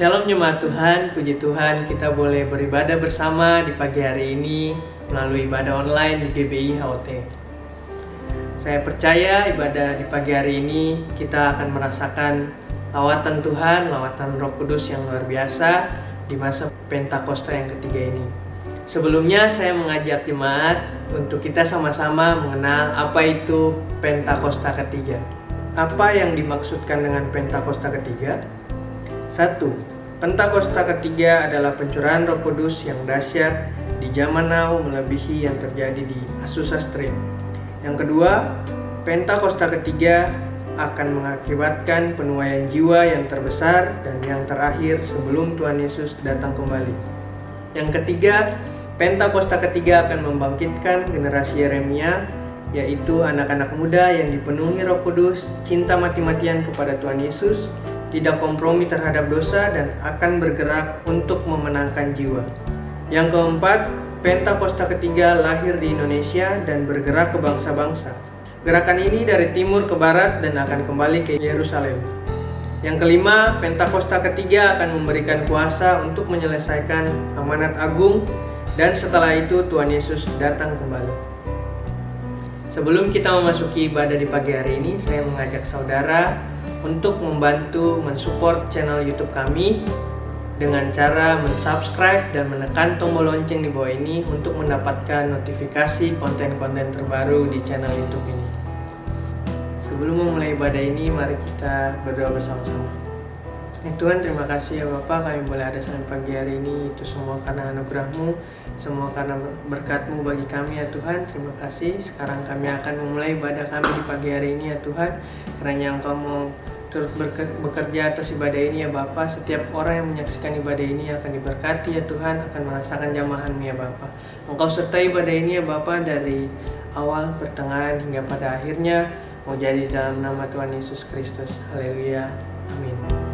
Shalom jemaat Tuhan, puji Tuhan kita boleh beribadah bersama di pagi hari ini melalui ibadah online di GBI HOT. Saya percaya ibadah di pagi hari ini kita akan merasakan lawatan Tuhan, lawatan Roh Kudus yang luar biasa di masa Pentakosta yang ketiga ini. Sebelumnya saya mengajak jemaat untuk kita sama-sama mengenal apa itu Pentakosta ketiga. Apa yang dimaksudkan dengan Pentakosta ketiga? 1. Pentakosta ketiga adalah pencurahan Roh Kudus yang dahsyat di zaman now melebihi yang terjadi di Azusa Street. Yang kedua, Pentakosta ketiga akan mengakibatkan penuaian jiwa yang terbesar dan yang terakhir sebelum Tuhan Yesus datang kembali. Yang ketiga, Pentakosta ketiga akan membangkitkan generasi Yeremia, yaitu anak-anak muda yang dipenuhi Roh Kudus, cinta mati-matian kepada Tuhan Yesus, tidak kompromi terhadap dosa, dan akan bergerak untuk memenangkan jiwa. Yang keempat, Pentakosta ketiga lahir di Indonesia dan bergerak ke bangsa-bangsa. Gerakan ini dari timur ke barat dan akan kembali ke Yerusalem. Yang kelima, Pentakosta ketiga akan memberikan kuasa untuk menyelesaikan amanat agung, dan setelah itu Tuhan Yesus datang kembali. Sebelum kita memasuki ibadah di pagi hari ini, saya mengajak saudara untuk membantu mensupport channel YouTube kami dengan cara mensubscribe dan menekan tombol lonceng di bawah ini untuk mendapatkan notifikasi konten-konten terbaru di channel YouTube ini. Sebelum memulai ibadah ini, mari kita berdoa bersama-sama. Tuhan, terima kasih ya Bapa, kami boleh ada sampai pagi hari ini. Itu semua karena anugerah-Mu, semua karena berkat-Mu bagi kami ya Tuhan. Terima kasih. Sekarang kami akan memulai ibadah kami di pagi hari ini ya Tuhan. Karena Engkau mau turut bekerja atas ibadah ini ya Bapa. Setiap orang yang menyaksikan ibadah ini akan diberkati ya Tuhan, akan merasakan jamahan-Mu ya Bapa. Engkau sertai ibadah ini ya Bapa dari awal, pertengahan hingga pada akhirnya. Mau jadi dalam nama Tuhan Yesus Kristus. Haleluya. Amin.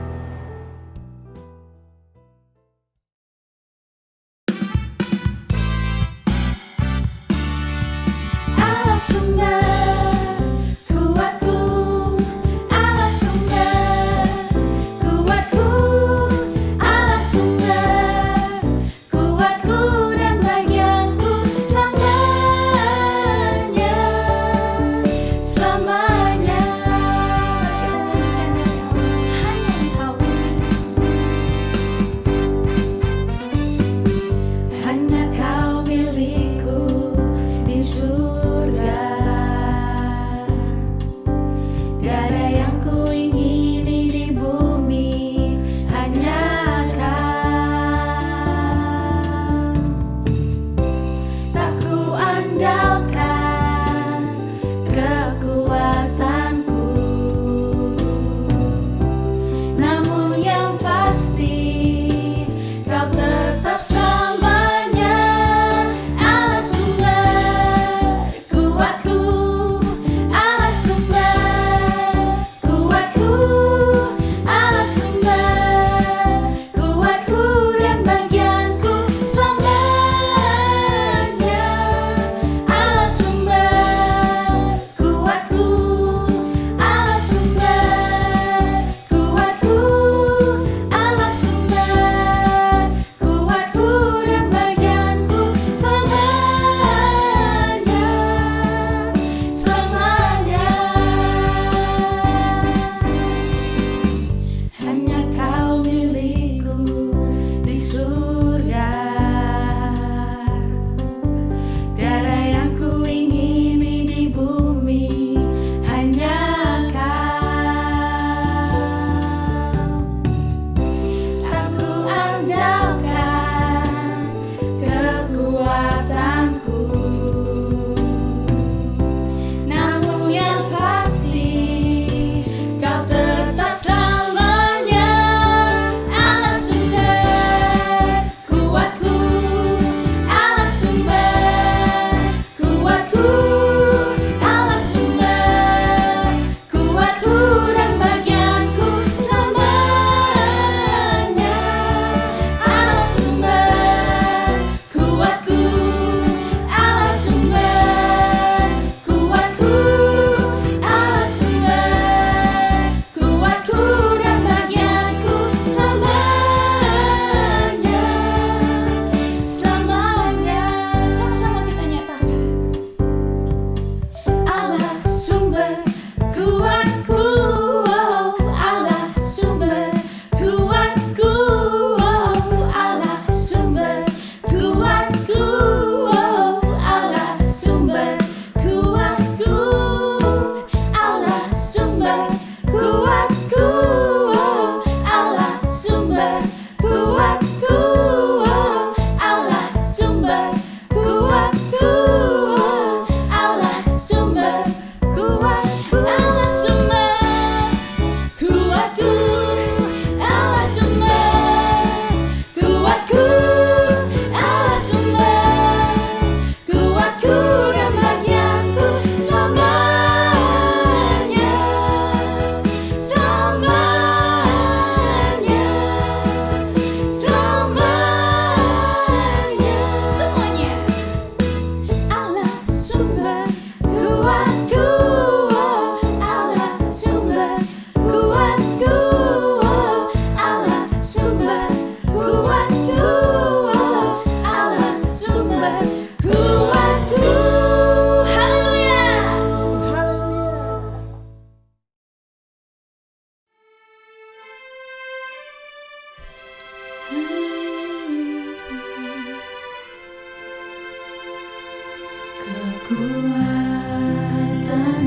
Kekuatan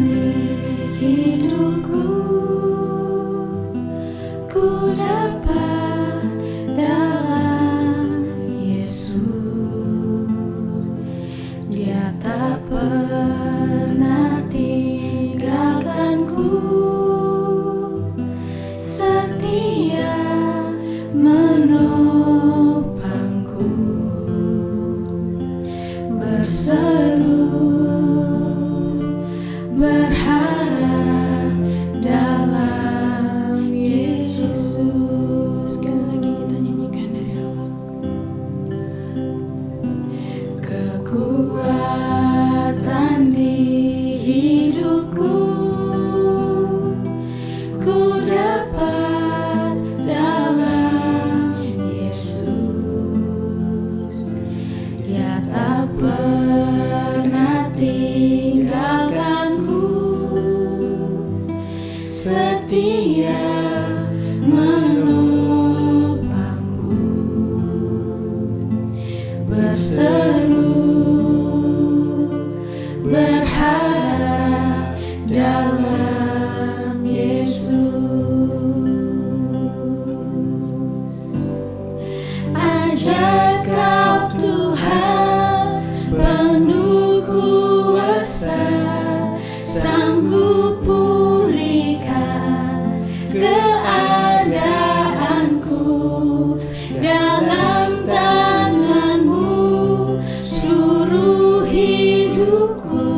di hidupku ku dapat dalam Yesus. Dia tak pernah tinggalkanku, setia menopangku, berseru berharap dalam Yesus. Sekali lagi kita nyanyikan dari awal. Kekuatan di hidupku ku dapat dalam Yesus. Dia tak pernah tinggalkanku, setia menopangku, berseru berharap dalam Yesus. Ajar Kau Tuhan penuh kuasa, sanggup pulihkan keadaanku. Dalam tangan-Mu seluruh hidupku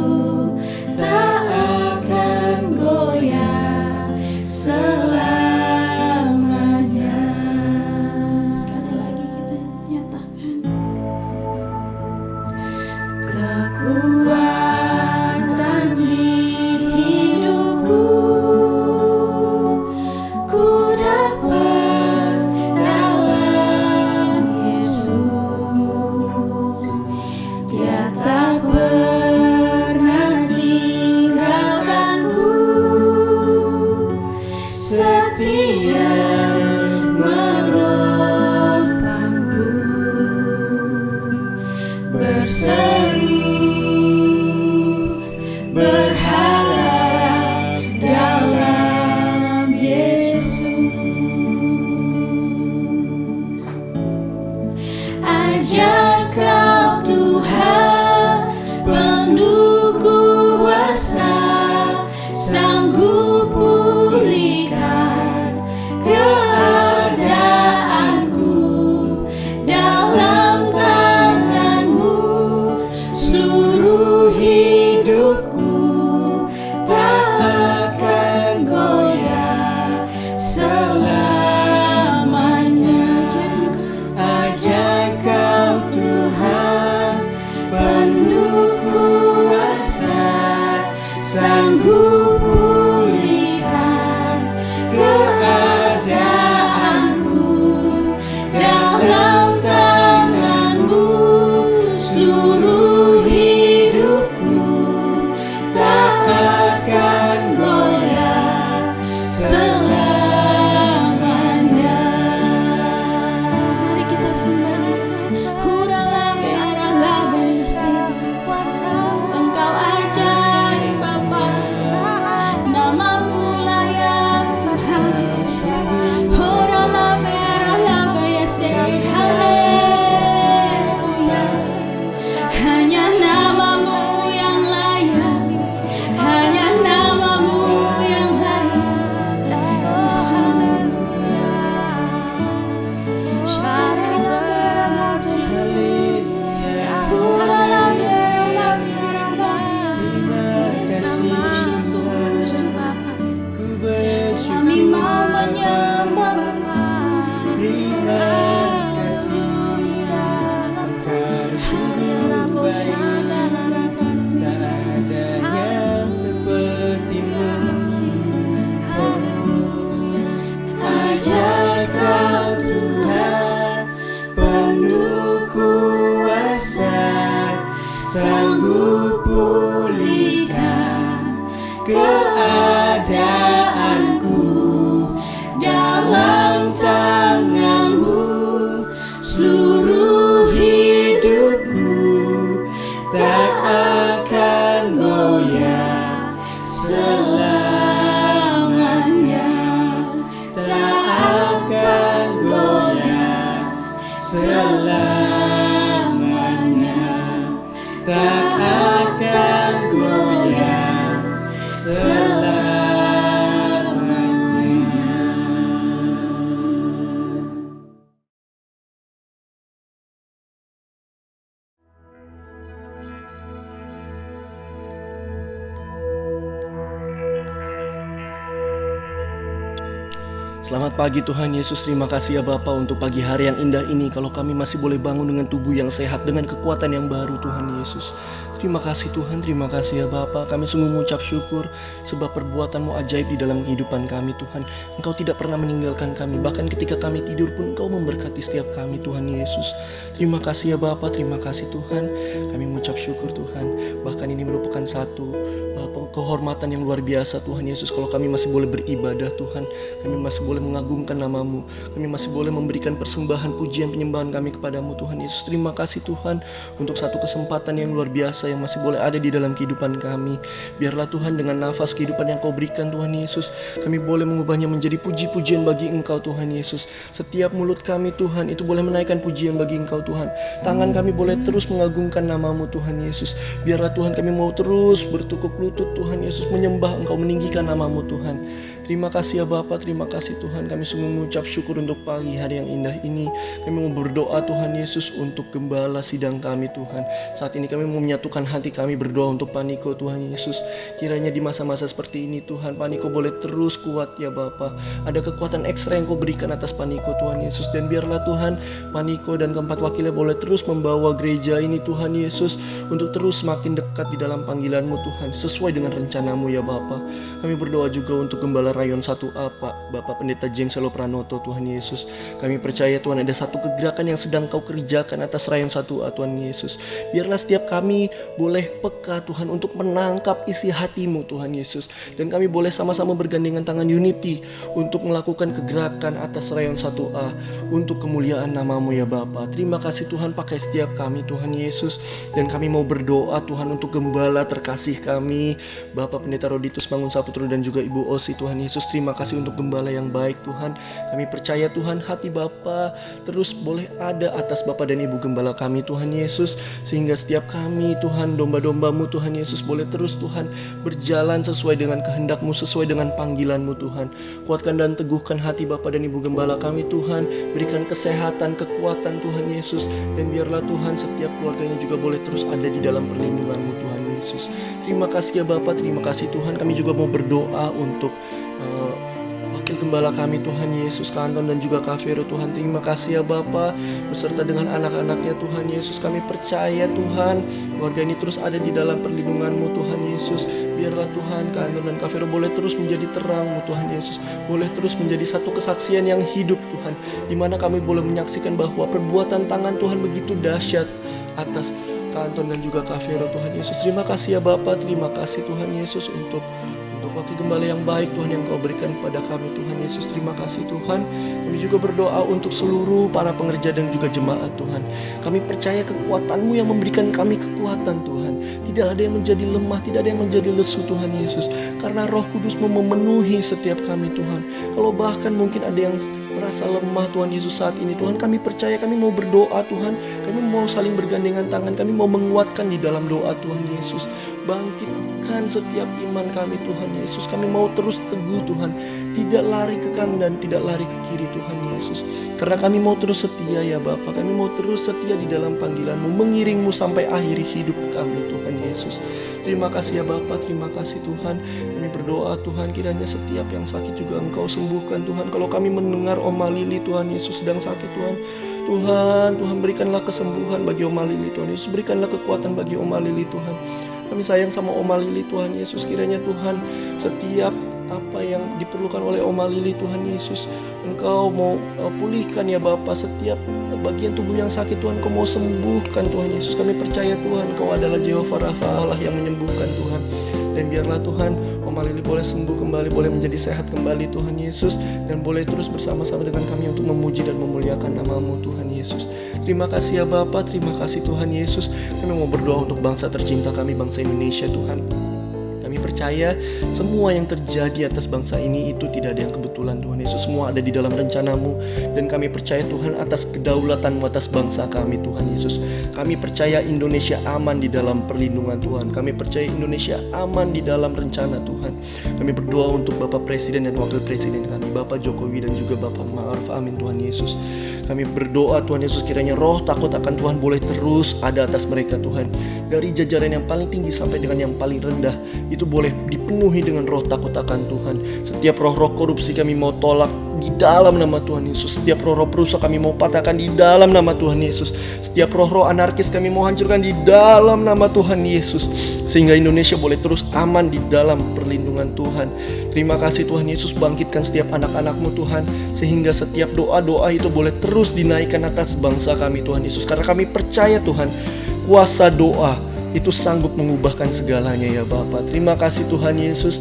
tak akan goyah selamanya. Sekali lagi kita nyatakan. Kekuatan di hidupku ku dapat dalam Yesus. Dia tak pernah tinggalkanku, setia menopangku, berseru berharap dalam Yesus. Ajar Kau Tuhan penuh kuasa, sanggup pulihkan keadaanku. Dalam tangan-Mu seluruh hidupku tak akan goyah selamanya. Ajar Kau selamanya, tak akan goyah selamanya. Selamat pagi Tuhan Yesus, terima kasih ya Bapa untuk pagi hari yang indah ini. Kalau kami masih boleh bangun dengan tubuh yang sehat, dengan kekuatan yang baru Tuhan Yesus. Terima kasih Tuhan, terima kasih ya Bapa. Kami sungguh mengucap syukur sebab perbuatan-Mu ajaib di dalam kehidupan kami Tuhan. Engkau tidak pernah meninggalkan kami, bahkan ketika kami tidur pun Engkau memberkati setiap kami Tuhan Yesus. Terima kasih ya Bapa, terima kasih Tuhan. Kami mengucap syukur Tuhan. Bahkan ini merupakan satu kehormatan yang luar biasa Tuhan Yesus, kalau kami masih boleh beribadah Tuhan, kami masih boleh mengagungkan nama-Mu, kami masih boleh memberikan persembahan, pujian, penyembahan kami kepadamu Tuhan Yesus. Terima kasih Tuhan untuk satu kesempatan yang luar biasa yang masih boleh ada di dalam kehidupan kami. Biarlah Tuhan dengan nafas kehidupan yang Kau berikan Tuhan Yesus, kami boleh mengubahnya menjadi puji-pujian bagi Engkau Tuhan Yesus. Setiap mulut kami Tuhan itu boleh menaikkan pujian bagi Engkau Tuhan. Tangan kami boleh terus mengagungkan nama-Mu Tuhan Yesus. Biarlah Tuhan kami mau terus bertukuk lutut Tuhan Yesus, menyembah Engkau, meninggikan nama-Mu Tuhan. Terima kasih ya Bapa, terima kasih Tuhan. Kami sungguh mengucap syukur untuk pagi hari yang indah ini. Kami mau berdoa Tuhan Yesus untuk gembala sidang kami Tuhan. Saat ini kami mau menyatukan hati kami berdoa untuk Paniko Tuhan Yesus. Kiranya di masa-masa seperti ini Tuhan, Paniko boleh terus kuat ya Bapa. Ada kekuatan ekstra yang Kau berikan atas Paniko Tuhan Yesus. Dan biarlah Tuhan, Paniko dan keempat wakilnya boleh terus membawa gereja ini Tuhan Yesus untuk terus semakin dekat di dalam panggilan-Mu Tuhan, sesuai dengan rencana-Mu ya Bapa. Kami berdoa juga untuk Gembala Rayon 1A Bapak Pendeta James Selo Pranoto Tuhan Yesus. Kami percaya Tuhan ada satu kegerakan yang sedang Kau kerjakan atas Rayon 1A Tuhan Yesus. Biarlah setiap kami boleh peka Tuhan untuk menangkap isi hati-Mu Tuhan Yesus. Dan kami boleh sama-sama bergandengan tangan unity untuk melakukan kegerakan atas Rayon 1A untuk kemuliaan nama-Mu ya Bapa. Terima kasih Tuhan, pakai setiap kami Tuhan Yesus. Dan kami mau berdoa Tuhan untuk gembala terkasih kami Bapak Pendeta Roditus Mangun Saputro dan juga Ibu Osi Tuhan Yesus. Terima kasih untuk gembala yang baik Tuhan. Kami percaya Tuhan hati Bapa terus boleh ada atas Bapa dan Ibu gembala kami Tuhan Yesus, sehingga setiap kami Tuhan domba-domba-Mu Tuhan Yesus boleh terus Tuhan berjalan sesuai dengan kehendak-Mu, sesuai dengan panggilan-Mu Tuhan. Kuatkan dan teguhkan hati Bapa dan Ibu gembala kami Tuhan. Berikan kesehatan, kekuatan Tuhan Yesus. Dan biarlah Tuhan setiap keluarganya juga boleh terus ada di dalam perlindungan-Mu Tuhan Yesus. Terima kasih ya Bapa, terima kasih Tuhan. Kami juga mau berdoa untuk Wakil Gembala kami Tuhan Yesus, Kak Anton dan juga Kak Vero Tuhan. Terima kasih ya Bapa, beserta dengan anak-anaknya Tuhan Yesus. Kami percaya Tuhan keluarga ini terus ada di dalam perlindungan-Mu Tuhan Yesus. Biarlah Tuhan Kak Anton dan Kak Vero boleh terus menjadi terang-Mu Tuhan Yesus, boleh terus menjadi satu kesaksian yang hidup Tuhan, di mana kami boleh menyaksikan bahwa perbuatan tangan Tuhan begitu dahsyat atas Kak Anton dan juga Kak Vero Tuhan Yesus. Terima kasih ya Bapa, terima kasih Tuhan Yesus untuk wakil gembala yang baik Tuhan yang Kau berikan kepada kami Tuhan Yesus. Terima kasih Tuhan. Kami juga berdoa untuk seluruh para pengerja dan juga jemaat Tuhan. Kami percaya kekuatan-Mu yang memberikan kami kekuatan Tuhan. Tidak ada yang menjadi lemah, tidak ada yang menjadi lesu Tuhan Yesus, karena Roh Kudus-Mu memenuhi setiap kami Tuhan. Kalau bahkan mungkin ada yang merasa lemah Tuhan Yesus saat ini Tuhan, kami percaya, kami mau berdoa Tuhan. Kami mau saling bergandengan tangan, kami mau menguatkan di dalam doa Tuhan Yesus. Bangkitkan setiap iman kami Tuhan Yesus. Kami mau terus teguh Tuhan, tidak lari ke kanan dan tidak lari ke kiri Tuhan Yesus. Karena kami mau terus setia ya Bapa, kami mau terus setia di dalam panggilan-Mu, mengiring-Mu sampai akhir hidup kami Tuhan Yesus. Terima kasih ya Bapa, terima kasih Tuhan. Kami berdoa Tuhan, kiranya setiap yang sakit juga Engkau sembuhkan Tuhan. Kalau kami mendengar Oma Lili Tuhan Yesus sedang sakit Tuhan, Tuhan berikanlah kesembuhan bagi Oma Lili Tuhan Yesus. Berikanlah kekuatan bagi Oma Lili Tuhan. Kami sayang sama Oma Lili Tuhan Yesus. Kiranya Tuhan setiap apa yang diperlukan oleh Oma Lili Tuhan Yesus, Engkau mau pulihkan ya Bapa. Setiap bagian tubuh yang sakit Tuhan Kau mau sembuhkan Tuhan Yesus. Kami percaya Tuhan Kau adalah Jehovah Rafa, Allah yang menyembuhkan Tuhan. Dan biarlah Tuhan Oma Lili boleh sembuh kembali, boleh menjadi sehat kembali Tuhan Yesus, dan boleh terus bersama-sama dengan kami untuk memuji dan memuliakan nama-Mu Tuhan Yesus. Terima kasih ya Bapa, terima kasih Tuhan Yesus. Kami mau berdoa untuk bangsa tercinta kami, bangsa Indonesia Tuhan. Kami Kami percaya semua yang terjadi atas bangsa ini itu tidak ada yang kebetulan Tuhan Yesus. Semua ada di dalam rencana-Mu. Dan kami percaya Tuhan atas kedaulatan-Mu atas bangsa kami Tuhan Yesus. Kami percaya Indonesia aman di dalam perlindungan Tuhan. Kami percaya Indonesia aman di dalam rencana Tuhan. Kami berdoa untuk Bapak Presiden dan Wakil Presiden kami, Bapak Jokowi dan juga Bapak Ma'ruf. Amin Tuhan Yesus. Kami berdoa Tuhan Yesus, kiranya roh takut akan Tuhan boleh terus ada atas mereka Tuhan. Dari jajaran yang paling tinggi sampai dengan yang paling rendah, itu boleh dipenuhi dengan roh takut akan Tuhan. Setiap roh-roh korupsi kami mau tolak di dalam nama Tuhan Yesus. Setiap roh-roh perusak kami mau patahkan di dalam nama Tuhan Yesus. Setiap roh-roh anarkis kami mau hancurkan di dalam nama Tuhan Yesus. Sehingga Indonesia boleh terus aman di dalam perlindungan Tuhan. Terima kasih Tuhan Yesus, bangkitkan setiap anak-anak-Mu Tuhan. Sehingga setiap doa-doa itu boleh terus dinaikkan atas bangsa kami Tuhan Yesus. Karena kami percaya Tuhan, kuasa doa itu sanggup mengubahkan segalanya ya Bapa. Terima kasih Tuhan Yesus.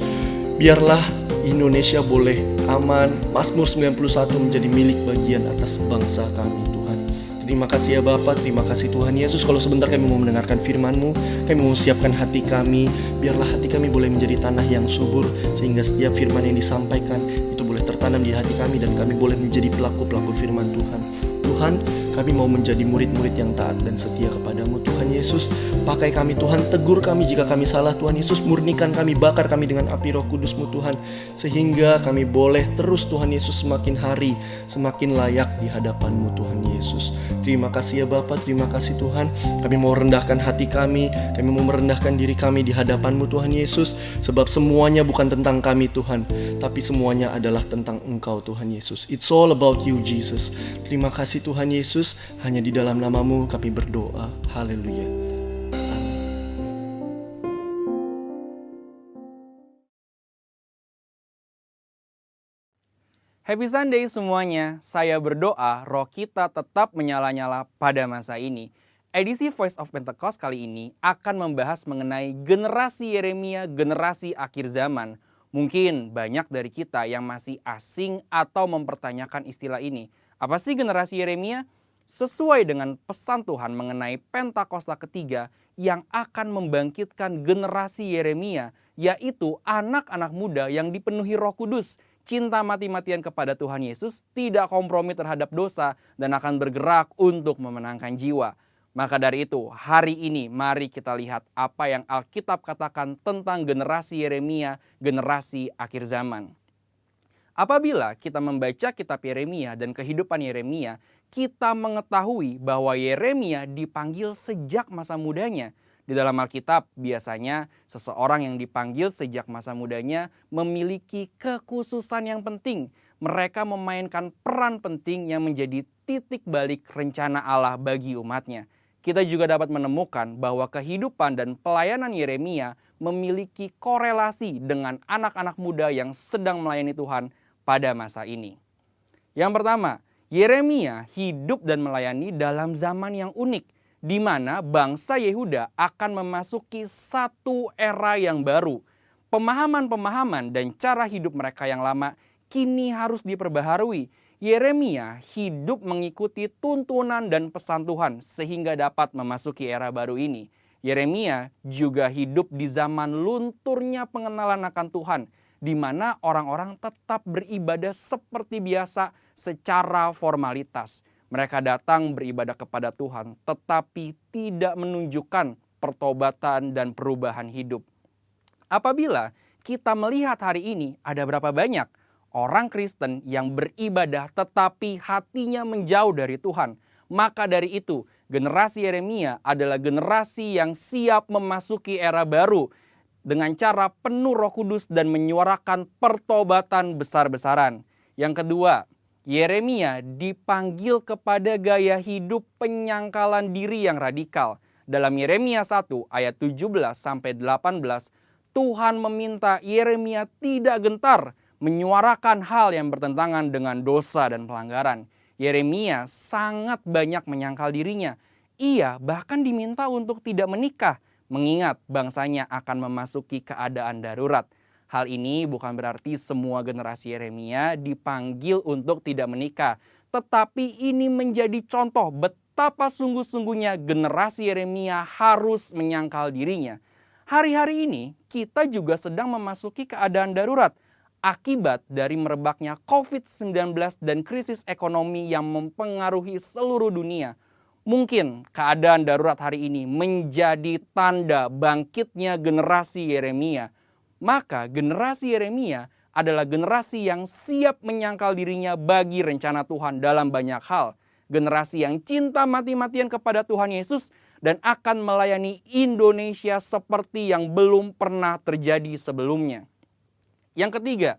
Biarlah Indonesia boleh aman. Mazmur 91 menjadi milik bagian atas bangsa kami Tuhan. Terima kasih ya Bapa, terima kasih Tuhan Yesus. Kalau sebentar kami mau mendengarkan firman-Mu, kami mau siapkan hati kami. Biarlah hati kami boleh menjadi tanah yang subur, sehingga setiap firman yang disampaikan itu boleh tertanam di hati kami, dan kami boleh menjadi pelaku-pelaku firman Tuhan. Tuhan, kami mau menjadi murid-murid yang taat dan setia kepadamu Tuhan Yesus. Pakai kami Tuhan, tegur kami jika kami salah Tuhan Yesus. Murnikan kami, bakar kami dengan api roh kudus-Mu Tuhan. Sehingga kami boleh terus Tuhan Yesus semakin hari semakin layak di hadapan-Mu Tuhan Yesus. Terima kasih ya Bapa, terima kasih Tuhan. Kami mau rendahkan hati kami mau merendahkan diri kami di hadapan-Mu Tuhan Yesus. Sebab semuanya bukan tentang kami Tuhan, tapi semuanya adalah tentang Engkau Tuhan Yesus. It's all about you Jesus. Terima kasih Tuhan Yesus. Hanya di dalam nama-Mu kami berdoa. Haleluya. Happy Sunday semuanya. Saya berdoa roh kita tetap menyala-nyala pada masa ini. Edisi Voice of Pentecost kali ini akan membahas mengenai generasi Yeremia, generasi akhir zaman. Mungkin banyak dari kita yang masih asing atau mempertanyakan istilah ini. Apa sih generasi Yeremia? Sesuai dengan pesan Tuhan mengenai Pentakosta ketiga yang akan membangkitkan generasi Yeremia, yaitu anak-anak muda yang dipenuhi Roh Kudus, cinta mati-matian kepada Tuhan Yesus, tidak kompromi terhadap dosa, dan akan bergerak untuk memenangkan jiwa. Maka dari itu, hari ini mari kita lihat apa yang Alkitab katakan tentang generasi Yeremia, generasi akhir zaman. Apabila kita membaca kitab Yeremia dan kehidupan Yeremia, kita mengetahui bahwa Yeremia dipanggil sejak masa mudanya. Di dalam Alkitab biasanya seseorang yang dipanggil sejak masa mudanya memiliki kekhususan yang penting. Mereka memainkan peran penting yang menjadi titik balik rencana Allah bagi umatnya. Kita juga dapat menemukan bahwa kehidupan dan pelayanan Yeremia memiliki korelasi dengan anak-anak muda yang sedang melayani Tuhan pada masa ini. Yang pertama, Yeremia hidup dan melayani dalam zaman yang unik, di mana bangsa Yehuda akan memasuki satu era yang baru. Pemahaman-pemahaman dan cara hidup mereka yang lama kini harus diperbaharui. Yeremia hidup mengikuti tuntunan dan pesan Tuhan sehingga dapat memasuki era baru ini. Yeremia juga hidup di zaman lunturnya pengenalan akan Tuhan, di mana orang-orang tetap beribadah seperti biasa secara formalitas. Mereka datang beribadah kepada Tuhan, tetapi tidak menunjukkan pertobatan dan perubahan hidup. Apabila kita melihat hari ini, ada berapa banyak orang Kristen yang beribadah tetapi hatinya menjauh dari Tuhan. Maka dari itu, generasi Yeremia adalah generasi yang siap memasuki era baru dengan cara penuh Roh Kudus dan menyuarakan pertobatan besar-besaran. Yang kedua, Yeremia dipanggil kepada gaya hidup penyangkalan diri yang radikal. Dalam Yeremia 1 ayat 17-18, Tuhan meminta Yeremia tidak gentar menyuarakan hal yang bertentangan dengan dosa dan pelanggaran. Yeremia sangat banyak menyangkal dirinya. Ia bahkan diminta untuk tidak menikah, mengingat bangsanya akan memasuki keadaan darurat. Hal ini bukan berarti semua generasi Yeremia dipanggil untuk tidak menikah. Tetapi ini menjadi contoh betapa sungguh-sungguhnya generasi Yeremia harus menyangkal dirinya. Hari-hari ini kita juga sedang memasuki keadaan darurat akibat dari merebaknya COVID-19 dan krisis ekonomi yang mempengaruhi seluruh dunia. Mungkin keadaan darurat hari ini menjadi tanda bangkitnya generasi Yeremia. Maka generasi Yeremia adalah generasi yang siap menyangkal dirinya bagi rencana Tuhan dalam banyak hal. Generasi yang cinta mati-matian kepada Tuhan Yesus dan akan melayani Indonesia seperti yang belum pernah terjadi sebelumnya. Yang ketiga,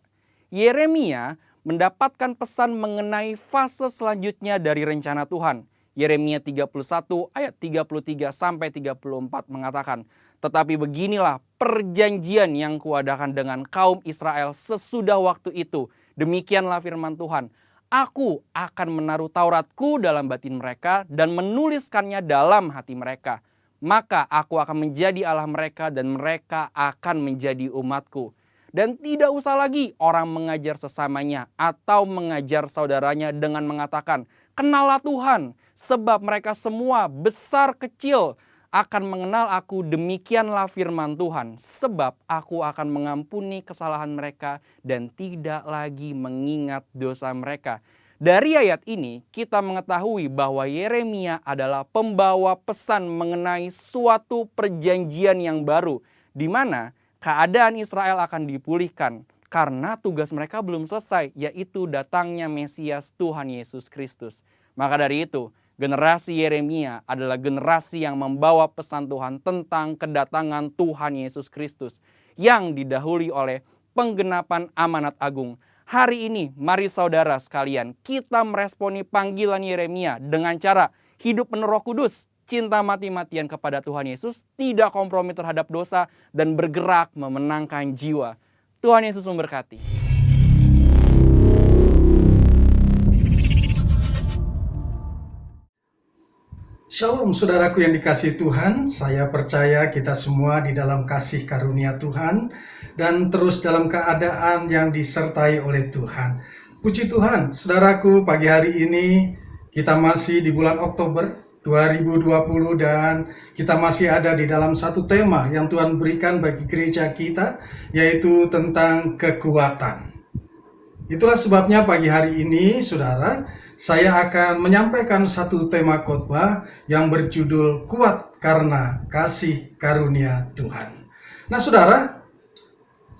Yeremia mendapatkan pesan mengenai fase selanjutnya dari rencana Tuhan. Yeremia 31 ayat 33 sampai 34 mengatakan, "Tetapi beginilah perjanjian yang kuadakan dengan kaum Israel sesudah waktu itu. Demikianlah firman Tuhan. Aku akan menaruh Tauratku dalam batin mereka dan menuliskannya dalam hati mereka. Maka aku akan menjadi Allah mereka dan mereka akan menjadi umatku. Dan tidak usah lagi orang mengajar sesamanya atau mengajar saudaranya dengan mengatakan, 'Kenallah Tuhan,' sebab mereka semua besar kecil akan mengenal aku, demikianlah firman Tuhan. Sebab aku akan mengampuni kesalahan mereka dan tidak lagi mengingat dosa mereka." Dari ayat ini kita mengetahui bahwa Yeremia adalah pembawa pesan mengenai suatu perjanjian yang baru, di mana keadaan Israel akan dipulihkan karena tugas mereka belum selesai, yaitu datangnya Mesias Tuhan Yesus Kristus. Maka dari itu, generasi Yeremia adalah generasi yang membawa pesan Tuhan tentang kedatangan Tuhan Yesus Kristus yang didahului oleh penggenapan amanat agung. Hari ini, mari saudara sekalian, kita meresponi panggilan Yeremia dengan cara hidup penuh Roh Kudus, cinta mati-matian kepada Tuhan Yesus, tidak kompromi terhadap dosa, dan bergerak memenangkan jiwa. Tuhan Yesus memberkati. Shalom saudaraku yang dikasihi Tuhan, saya percaya kita semua di dalam kasih karunia Tuhan dan terus dalam keadaan yang disertai oleh Tuhan. Puji Tuhan, saudaraku, pagi hari ini kita masih di bulan Oktober 2020 dan kita masih ada di dalam satu tema yang Tuhan berikan bagi gereja kita, yaitu tentang kekuatan. Itulah sebabnya pagi hari ini, saudara, saya akan menyampaikan satu tema khotbah yang berjudul Kuat Karena Kasih Karunia Tuhan. Nah saudara,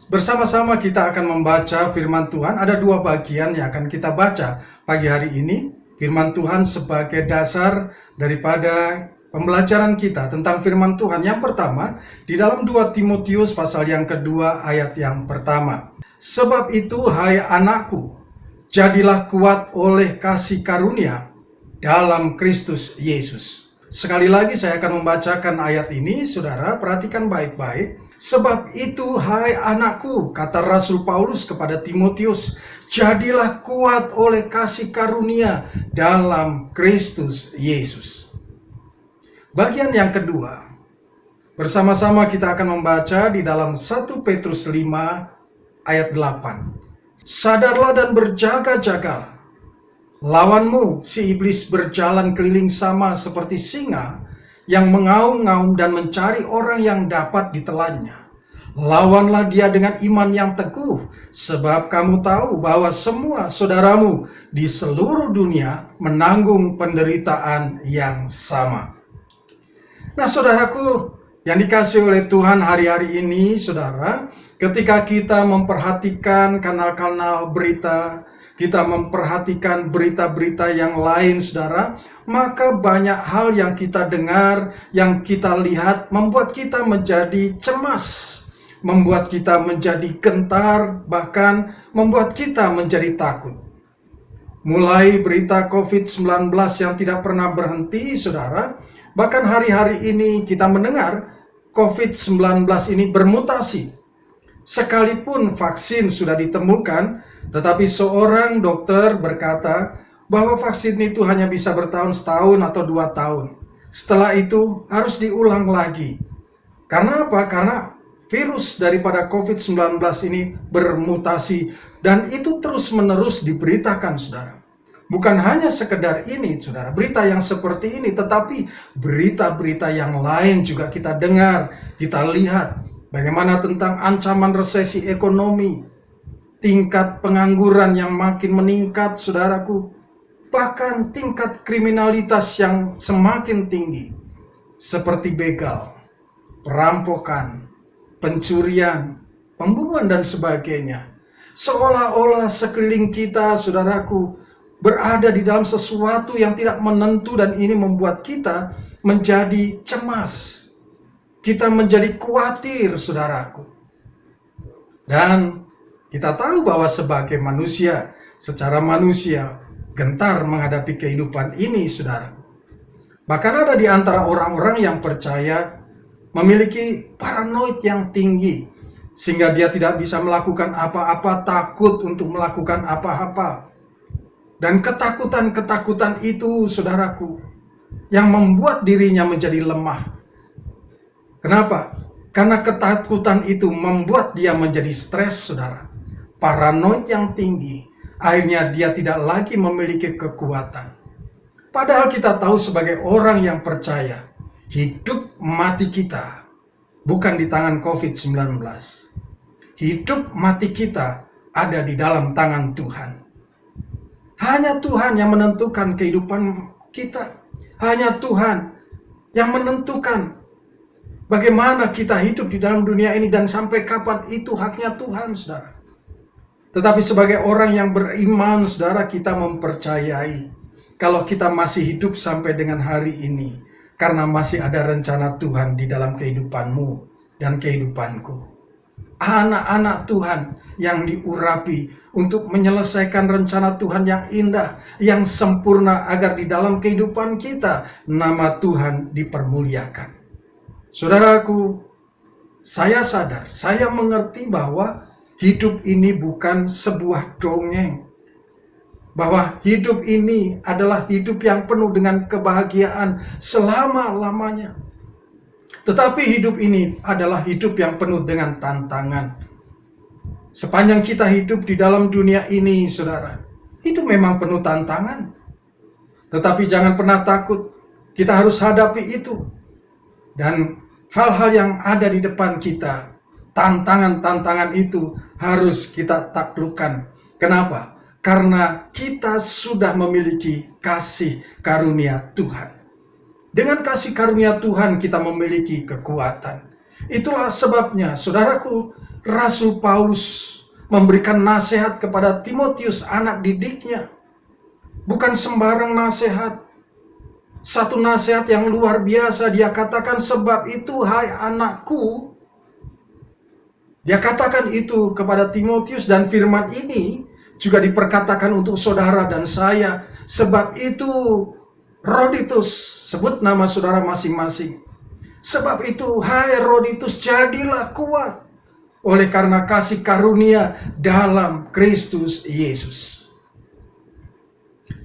bersama-sama kita akan membaca firman Tuhan. Ada dua bagian yang akan kita baca pagi hari ini. Firman Tuhan sebagai dasar daripada pembelajaran kita tentang firman Tuhan. Yang pertama, di dalam 2 Timotius pasal yang kedua ayat yang pertama. "Sebab itu, hai anakku, jadilah kuat oleh kasih karunia dalam Kristus Yesus." Sekali lagi saya akan membacakan ayat ini, saudara, perhatikan baik-baik. "Sebab itu, hai anakku," kata Rasul Paulus kepada Timotius, "jadilah kuat oleh kasih karunia dalam Kristus Yesus." Bagian yang kedua, bersama-sama kita akan membaca di dalam 1 Petrus 5 ayat 8. "Sadarlah dan berjaga-jagalah. Lawanmu, si iblis, berjalan keliling sama seperti singa yang mengaum-ngaum dan mencari orang yang dapat ditelannya. Lawanlah dia dengan iman yang teguh, sebab kamu tahu bahwa semua saudaramu di seluruh dunia menanggung penderitaan yang sama." Nah saudaraku yang dikasihi oleh Tuhan, hari-hari ini saudara, ketika kita memperhatikan kanal-kanal berita, kita memperhatikan berita-berita yang lain, saudara, maka banyak hal yang kita dengar, yang kita lihat, membuat kita menjadi cemas, membuat kita menjadi gentar, bahkan membuat kita menjadi takut. Mulai berita COVID-19 yang tidak pernah berhenti, saudara, bahkan hari-hari ini kita mendengar COVID-19 ini bermutasi. Sekalipun vaksin sudah ditemukan, tetapi seorang dokter berkata bahwa vaksin itu hanya bisa bertahan setahun atau 2 tahun. Setelah itu harus diulang lagi. Karena apa? Karena virus daripada COVID-19 ini bermutasi dan itu terus-menerus diberitakan, saudara. Bukan hanya sekedar ini, saudara, berita yang seperti ini, tetapi berita-berita yang lain juga kita dengar, kita lihat. Bagaimana tentang ancaman resesi ekonomi, tingkat pengangguran yang makin meningkat, saudaraku, bahkan tingkat kriminalitas yang semakin tinggi, seperti begal, perampokan, pencurian, pembunuhan, dan sebagainya. Seolah-olah sekeliling kita, saudaraku, berada di dalam sesuatu yang tidak menentu, dan ini membuat kita menjadi cemas. Kita menjadi khawatir, saudaraku. Dan kita tahu bahwa sebagai manusia, secara manusia, gentar menghadapi kehidupan ini, saudaraku. Bahkan ada di antara orang-orang yang percaya memiliki paranoid yang tinggi, sehingga dia tidak bisa melakukan apa-apa, takut untuk melakukan apa-apa. Dan ketakutan-ketakutan itu, saudaraku, yang membuat dirinya menjadi lemah. Kenapa? Karena ketakutan itu membuat dia menjadi stres, saudara. Paranoid yang tinggi. Akhirnya dia tidak lagi memiliki kekuatan. Padahal kita tahu sebagai orang yang percaya, hidup mati kita bukan di tangan COVID-19. Hidup mati kita ada di dalam tangan Tuhan. Hanya Tuhan yang menentukan kehidupan kita. Hanya Tuhan yang menentukan bagaimana kita hidup di dalam dunia ini, dan sampai kapan itu haknya Tuhan, saudara. Tetapi sebagai orang yang beriman, saudara, kita mempercayai kalau kita masih hidup sampai dengan hari ini, karena masih ada rencana Tuhan di dalam kehidupanmu dan kehidupanku. Anak-anak Tuhan yang diurapi untuk menyelesaikan rencana Tuhan yang indah, yang sempurna, agar di dalam kehidupan kita nama Tuhan dipermuliakan. Saudaraku, saya sadar, saya mengerti bahwa hidup ini bukan sebuah dongeng. Bahwa hidup ini adalah hidup yang penuh dengan kebahagiaan selama-lamanya. Tetapi hidup ini adalah hidup yang penuh dengan tantangan. Sepanjang kita hidup di dalam dunia ini, saudara, hidup memang penuh tantangan. Tetapi jangan pernah takut, kita harus hadapi itu. Dan hal-hal yang ada di depan kita, tantangan-tantangan itu harus kita taklukkan. Kenapa? Karena kita sudah memiliki kasih karunia Tuhan. Dengan kasih karunia Tuhan kita memiliki kekuatan. Itulah sebabnya, saudaraku, Rasul Paulus memberikan nasihat kepada Timotius, anak didiknya. Bukan sembarang nasihat. Satu nasihat yang luar biasa. Dia katakan, sebab itu hai anakku. Dia katakan itu kepada Timotius, dan firman ini juga diperkatakan untuk saudara dan saya. Sebab itu Roditus, sebut nama saudara masing-masing. Sebab itu hai Roditus, jadilah kuat oleh karena kasih karunia dalam Kristus Yesus.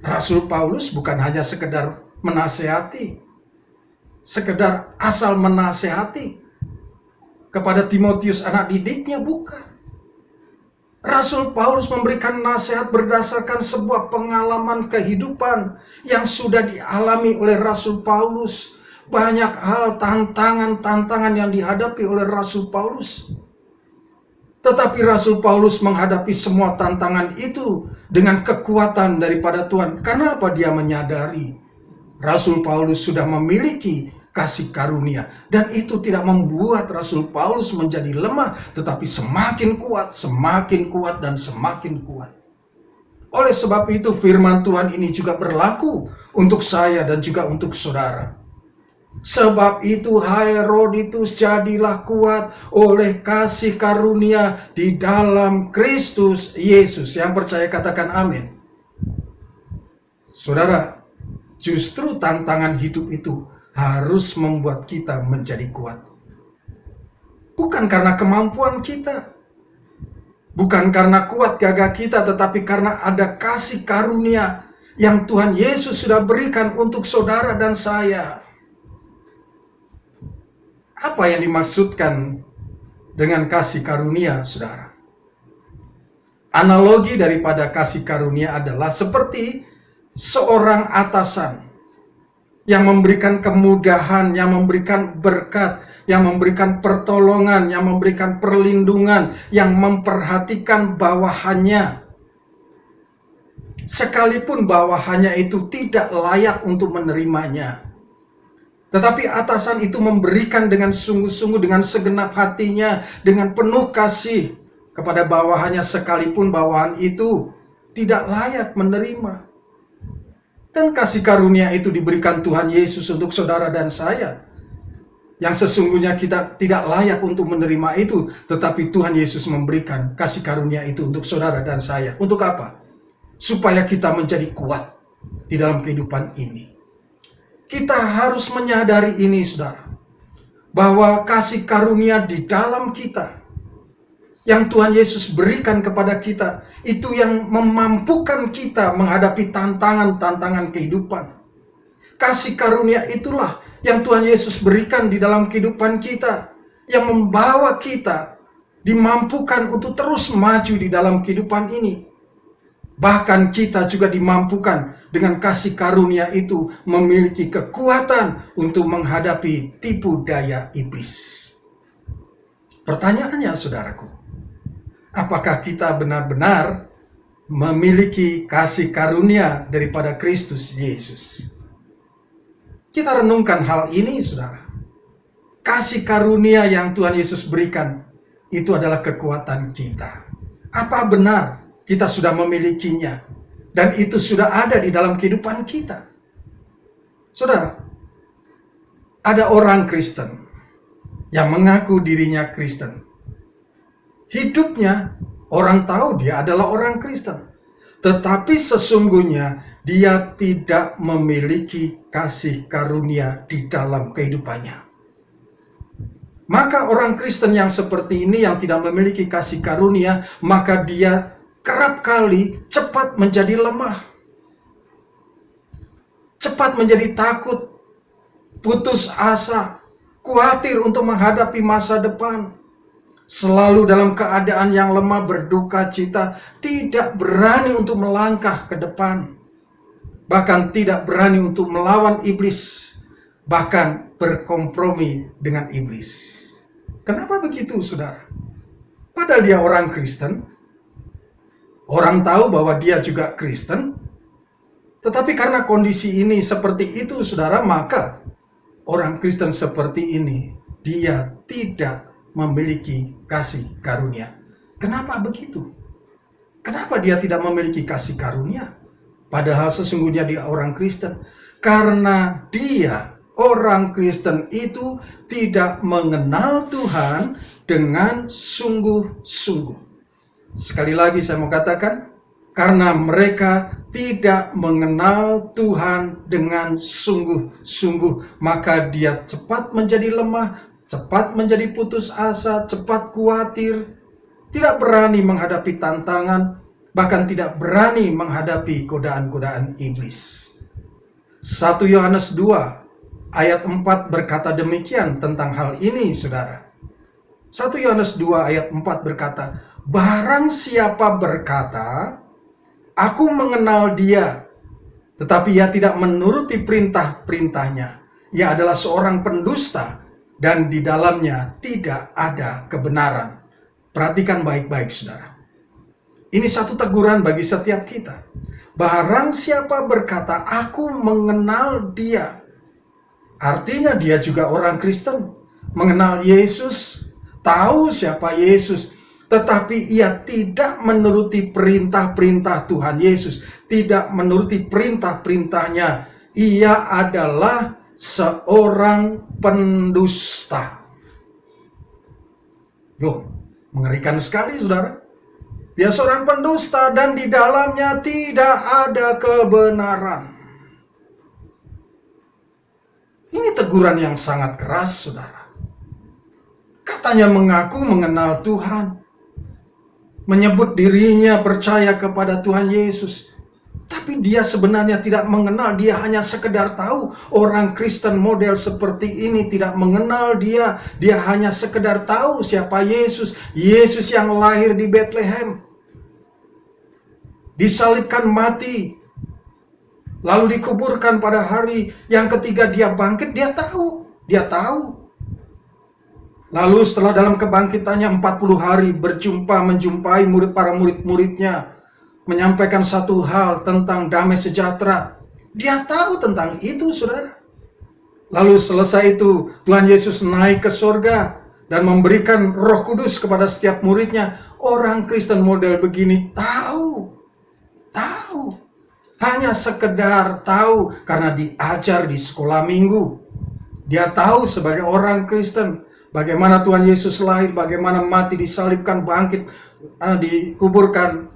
Rasul Paulus bukan hanya sekedar menasehati, sekedar asal menasehati kepada Timotius anak didiknya, bukan. Rasul Paulus memberikan nasihat berdasarkan sebuah pengalaman kehidupan yang sudah dialami oleh Rasul Paulus. Banyak hal, tantangan-tantangan yang dihadapi oleh Rasul Paulus. Tetapi Rasul Paulus menghadapi semua tantangan itu dengan kekuatan daripada Tuhan. Karena apa? Dia menyadari Rasul Paulus sudah memiliki kasih karunia, dan itu tidak membuat Rasul Paulus menjadi lemah, tetapi semakin kuat, dan semakin kuat. Oleh sebab itu firman Tuhan ini juga berlaku untuk saya dan juga untuk saudara. Sebab itu hai Roditus, jadilah kuat oleh kasih karunia di dalam Kristus Yesus. Yang percaya katakan amin. Saudara, justru tantangan hidup itu harus membuat kita menjadi kuat. Bukan karena kemampuan kita, bukan karena kuat gagah kita, tetapi karena ada kasih karunia yang Tuhan Yesus sudah berikan untuk saudara dan saya. Apa yang dimaksudkan dengan kasih karunia, saudara? Analogi daripada kasih karunia adalah seperti seorang atasan yang memberikan kemudahan, yang memberikan berkat yang memberikan pertolongan, yang memberikan perlindungan, yang memperhatikan bawahannya. Sekalipun bawahannya itu tidak layak untuk menerimanya. Tetapi atasan itu memberikan dengan sungguh-sungguh, dengan segenap hatinya, dengan penuh kasih kepada bawahannya, sekalipun bawahan itu tidak layak menerima. Dan kasih karunia itu diberikan Tuhan Yesus untuk saudara dan saya, yang sesungguhnya kita tidak layak untuk menerima itu, tetapi Tuhan Yesus memberikan kasih karunia itu untuk saudara dan saya. Untuk apa? Supaya kita menjadi kuat di dalam kehidupan ini. Kita harus menyadari ini, saudara, bahwa kasih karunia di dalam kita yang Tuhan Yesus berikan kepada kita, itu yang memampukan kita menghadapi tantangan-tantangan kehidupan. Kasih karunia itulah yang Tuhan Yesus berikan di dalam kehidupan kita, yang membawa kita dimampukan untuk terus maju di dalam kehidupan ini. Bahkan kita juga dimampukan dengan kasih karunia itu memiliki kekuatan untuk menghadapi tipu daya iblis. Pertanyaannya, saudaraku, apakah kita benar-benar memiliki kasih karunia daripada Kristus Yesus? Kita renungkan hal ini, saudara. Kasih karunia yang Tuhan Yesus berikan itu adalah kekuatan kita. Apa benar kita sudah memilikinya dan itu sudah ada di dalam kehidupan kita? Saudara, ada orang Kristen yang mengaku dirinya Kristen. Hidupnya orang tahu dia adalah orang Kristen, tetapi sesungguhnya dia tidak memiliki kasih karunia di dalam kehidupannya. Maka orang Kristen yang seperti ini, yang tidak memiliki kasih karunia, maka dia kerap kali cepat menjadi lemah, cepat menjadi takut, putus asa, khawatir untuk menghadapi masa depan, selalu dalam keadaan yang lemah, berduka cita, tidak berani untuk melangkah ke depan, bahkan tidak berani untuk melawan iblis, bahkan berkompromi dengan iblis. Kenapa begitu, saudara? Padahal dia orang Kristen, orang tahu bahwa dia juga Kristen, tetapi karena kondisi ini seperti itu, saudara, maka orang Kristen seperti ini, dia tidak memiliki kasih karunia. Kenapa begitu? Kenapa dia tidak memiliki kasih karunia? Padahal sesungguhnya dia orang Kristen. Karena dia, orang Kristen itu, tidak mengenal Tuhan dengan sungguh-sungguh. Sekali lagi saya mau katakan, karena mereka tidak mengenal Tuhan dengan sungguh-sungguh, maka dia cepat menjadi lemah, cepat menjadi putus asa, cepat khawatir, tidak berani menghadapi tantangan, bahkan tidak berani menghadapi godaan-godaan iblis. 1 Yohanes 2 ayat 4 berkata demikian tentang hal ini, saudara. 1 Yohanes 2 ayat 4 berkata, barang siapa berkata, aku mengenal dia, tetapi ia tidak menuruti perintah-perintahnya, ia adalah seorang pendusta, dan di dalamnya tidak ada kebenaran. Perhatikan baik-baik, saudara. Ini satu teguran bagi setiap kita. Barang siapa berkata, aku mengenal dia, artinya dia juga orang Kristen, mengenal Yesus, tahu siapa Yesus, tetapi ia tidak menuruti perintah-perintah Tuhan Yesus, tidak menuruti perintah-perintahnya, ia adalah seorang pendusta. Loh, mengerikan sekali, saudara. Dia seorang pendusta dan di dalamnya tidak ada kebenaran. Ini teguran yang sangat keras, saudara. Katanya mengaku mengenal Tuhan, menyebut dirinya percaya kepada Tuhan Yesus, tapi dia sebenarnya tidak mengenal. Dia hanya sekedar tahu orang Kristen model seperti ini tidak mengenal dia. Dia hanya sekedar tahu siapa Yesus, Yesus yang lahir di Bethlehem, disalibkan mati, lalu dikuburkan pada hari yang ketiga dia bangkit. Dia tahu Lalu setelah dalam kebangkitannya 40 hari menjumpai para murid-muridnya, menyampaikan satu hal tentang damai sejahtera. Dia tahu tentang itu, saudara. Lalu selesai itu, Tuhan Yesus naik ke sorga dan memberikan Roh Kudus kepada setiap muridnya. Orang Kristen model begini tahu. Hanya sekedar tahu karena diajar di sekolah minggu. Dia tahu sebagai orang Kristen bagaimana Tuhan Yesus lahir, bagaimana mati, disalibkan, bangkit, dikuburkan.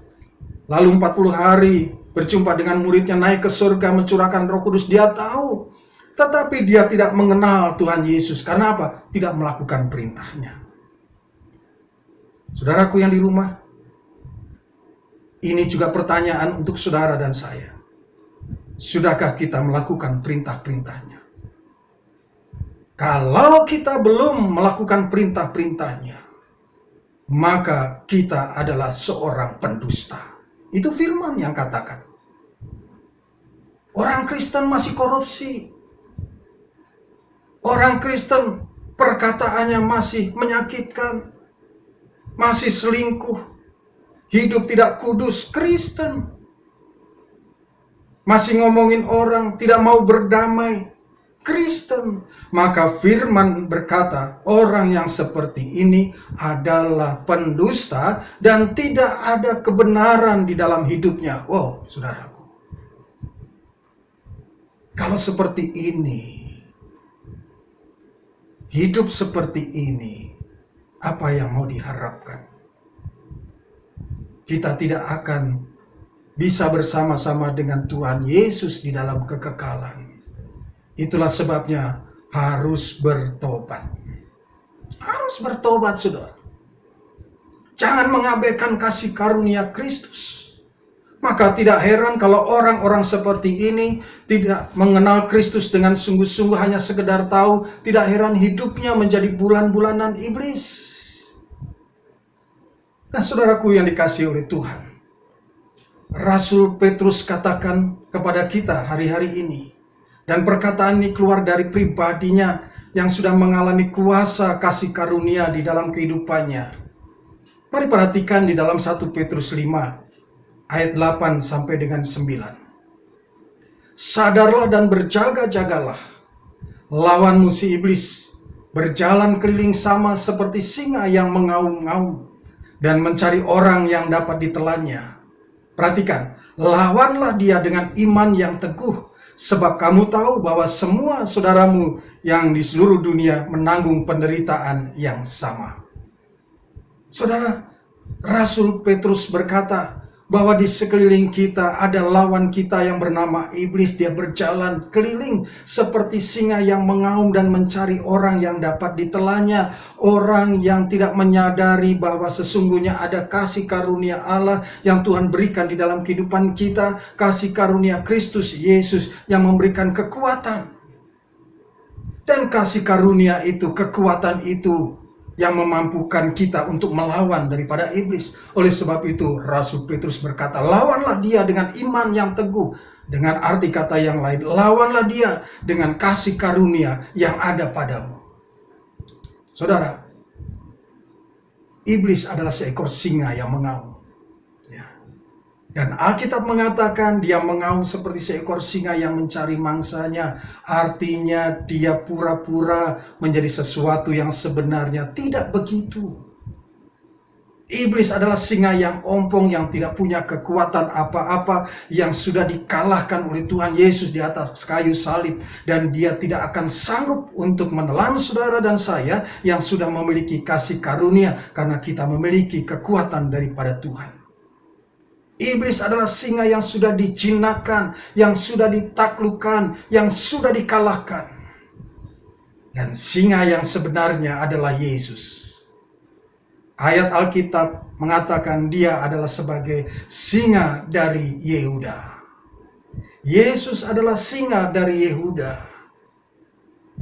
Lalu 40 hari berjumpa dengan muridnya, naik ke surga, mencurahkan Roh Kudus. Dia tahu. Tetapi dia tidak mengenal Tuhan Yesus. Karena apa? Tidak melakukan perintahnya. Saudaraku yang di rumah, ini juga pertanyaan untuk saudara dan saya. Sudahkah kita melakukan perintah-perintahnya? Kalau kita belum melakukan perintah-perintahnya, maka kita adalah seorang pendusta. Itu firman yang katakan. Orang Kristen masih korupsi. Orang Kristen perkataannya masih menyakitkan. Masih selingkuh. Hidup tidak kudus. Kristen. Masih ngomongin orang, tidak mau berdamai. Kristen. Maka firman berkata, orang yang seperti ini adalah pendusta dan tidak ada kebenaran di dalam hidupnya. Wow, saudaraku. Kalau seperti ini, hidup seperti ini, apa yang mau diharapkan? Kita tidak akan bisa bersama-sama dengan Tuhan Yesus di dalam kekekalan. Itulah sebabnya harus bertobat. Harus bertobat, saudara. Jangan mengabaikan kasih karunia Kristus. Maka tidak heran kalau orang-orang seperti ini tidak mengenal Kristus dengan sungguh-sungguh, hanya sekedar tahu. Tidak heran hidupnya menjadi bulan-bulanan iblis. Nah, saudaraku yang dikasihi oleh Tuhan, Rasul Petrus katakan kepada kita hari-hari ini, dan perkataan ini keluar dari pribadinya yang sudah mengalami kuasa kasih karunia di dalam kehidupannya. Mari perhatikan di dalam 1 Petrus 5 ayat 8 sampai dengan 9. Sadarlah dan berjaga-jagalah, lawanmu si iblis berjalan keliling sama seperti singa yang mengaum-ngaum dan mencari orang yang dapat ditelannya. Perhatikan, lawanlah dia dengan iman yang teguh, sebab kamu tahu bahwa semua saudaramu yang di seluruh dunia menanggung penderitaan yang sama. Saudara, Rasul Petrus berkata bahwa di sekeliling kita ada lawan kita yang bernama iblis. Dia berjalan keliling seperti singa yang mengaum dan mencari orang yang dapat ditelannya. Orang yang tidak menyadari bahwa sesungguhnya ada kasih karunia Allah yang Tuhan berikan di dalam kehidupan kita. Kasih karunia Kristus Yesus yang memberikan kekuatan. Dan kasih karunia itu, kekuatan itu yang memampukan kita untuk melawan daripada iblis. Oleh sebab itu Rasul Petrus berkata, lawanlah dia dengan iman yang teguh. Dengan arti kata yang lain, lawanlah dia dengan kasih karunia yang ada padamu. Saudara, iblis adalah seekor singa yang mengaum. Dan Alkitab mengatakan dia mengaum seperti seekor singa yang mencari mangsanya. Artinya dia pura-pura menjadi sesuatu yang sebenarnya tidak begitu. Iblis adalah singa yang ompong, yang tidak punya kekuatan apa-apa, yang sudah dikalahkan oleh Tuhan Yesus di atas kayu salib. Dan dia tidak akan sanggup untuk menelan saudara dan saya yang sudah memiliki kasih karunia, karena kita memiliki kekuatan daripada Tuhan. Iblis adalah singa yang sudah dijinakkan, yang sudah ditaklukkan, yang sudah dikalahkan. Dan singa yang sebenarnya adalah Yesus. Ayat Alkitab mengatakan dia adalah sebagai singa dari Yehuda. Yesus adalah singa dari Yehuda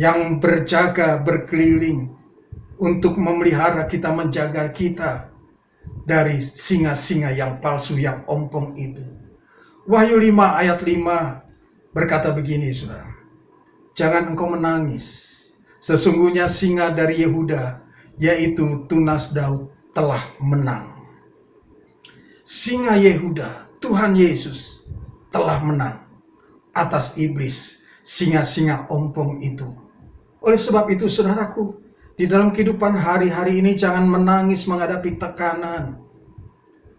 yang berjaga berkeliling untuk memelihara kita, menjaga kita dari singa-singa yang palsu, yang ompong itu. Wahyu 5 ayat 5 berkata begini, saudara. Jangan engkau menangis. Sesungguhnya singa dari Yehuda yaitu tunas Daud telah menang. Singa Yehuda, Tuhan Yesus, telah menang atas iblis, singa-singa ompong itu. Oleh sebab itu, saudaraku, di dalam kehidupan hari-hari ini jangan menangis menghadapi tekanan.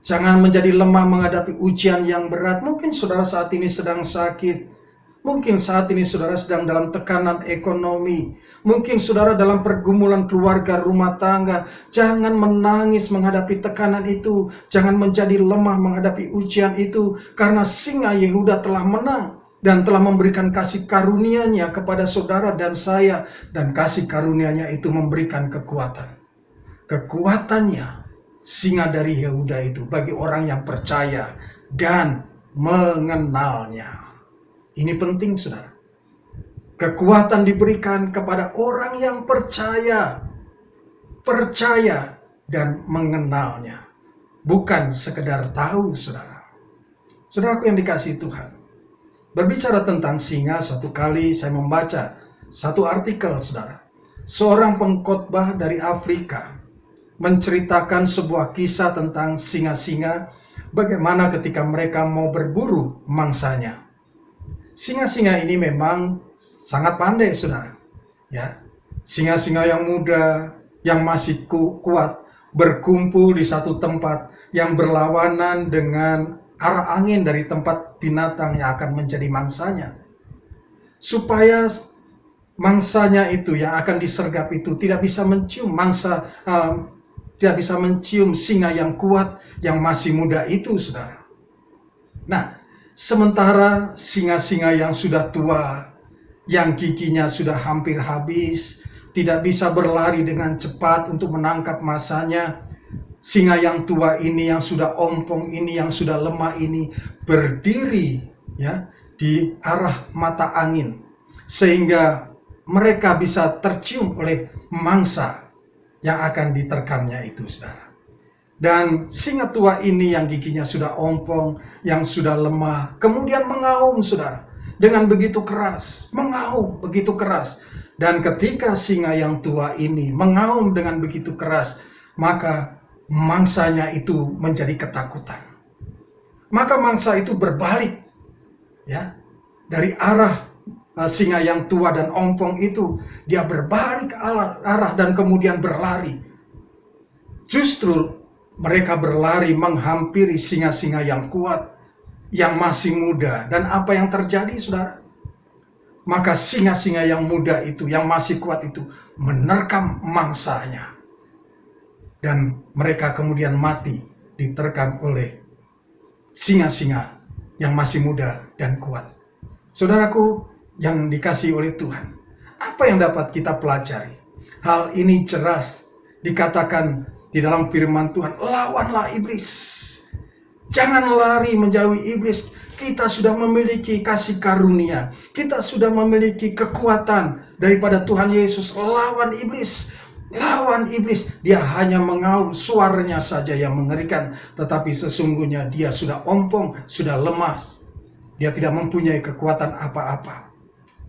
Jangan menjadi lemah menghadapi ujian yang berat. Mungkin saudara saat ini sedang sakit. Mungkin saat ini saudara sedang dalam tekanan ekonomi. Mungkin saudara dalam pergumulan keluarga, rumah tangga. Jangan menangis menghadapi tekanan itu. Jangan menjadi lemah menghadapi ujian itu. Karena singa Yehuda telah menang dan telah memberikan kasih karunia-Nya kepada saudara dan saya. Dan kasih karunia-Nya itu memberikan kekuatan. Kekuatannya, singa dari Yehuda itu, bagi orang yang percaya dan mengenalnya. Ini penting, saudara. Kekuatan diberikan kepada orang yang percaya dan mengenalnya. Bukan sekedar tahu, saudara. Saudaraku yang dikasihi Tuhan. Berbicara tentang singa, suatu kali saya membaca satu artikel, saudara. Seorang pengkhotbah dari Afrika menceritakan sebuah kisah tentang singa-singa, bagaimana ketika mereka mau berburu mangsanya. Singa-singa ini memang sangat pandai, saudara. Ya, singa-singa yang muda, yang masih kuat, berkumpul di satu tempat yang berlawanan dengan arah angin dari tempat binatang yang akan menjadi mangsanya. Supaya mangsanya itu yang akan disergap itu tidak bisa mencium tidak bisa mencium singa yang kuat, yang masih muda itu, saudara. Nah, sementara singa-singa yang sudah tua, yang giginya sudah hampir habis, tidak bisa berlari dengan cepat untuk menangkap masanya, singa yang tua ini, yang sudah ompong ini, yang sudah lemah ini, berdiri ya di arah mata angin, sehingga mereka bisa tercium oleh mangsa yang akan diterkamnya itu, saudara. Dan singa tua ini yang giginya sudah ompong, yang sudah lemah, kemudian mengaum, saudara, dengan begitu keras, mengaum begitu keras. Dan ketika singa yang tua ini mengaum dengan begitu keras, maka mangsanya itu menjadi ketakutan. Maka mangsa itu berbalik, ya, dari arah singa yang tua dan ompong itu, dia berbalik ke arah dan kemudian berlari. Justru mereka berlari menghampiri singa-singa yang kuat, yang masih muda. Dan apa yang terjadi, saudara? Maka singa-singa yang muda itu, yang masih kuat itu, menerkam mangsanya. Dan mereka kemudian mati, diterkam oleh singa-singa yang masih muda dan kuat. Saudaraku yang dikasihi oleh Tuhan, apa yang dapat kita pelajari? Hal ini jelas dikatakan di dalam firman Tuhan, lawanlah iblis. Jangan lari menjauhi iblis. Kita sudah memiliki kasih karunia. Kita sudah memiliki kekuatan daripada Tuhan Yesus. Lawan iblis. Lawan iblis. Dia hanya mengaum, suaranya saja yang mengerikan. Tetapi sesungguhnya dia sudah ompong, sudah lemah. Dia tidak mempunyai kekuatan apa-apa.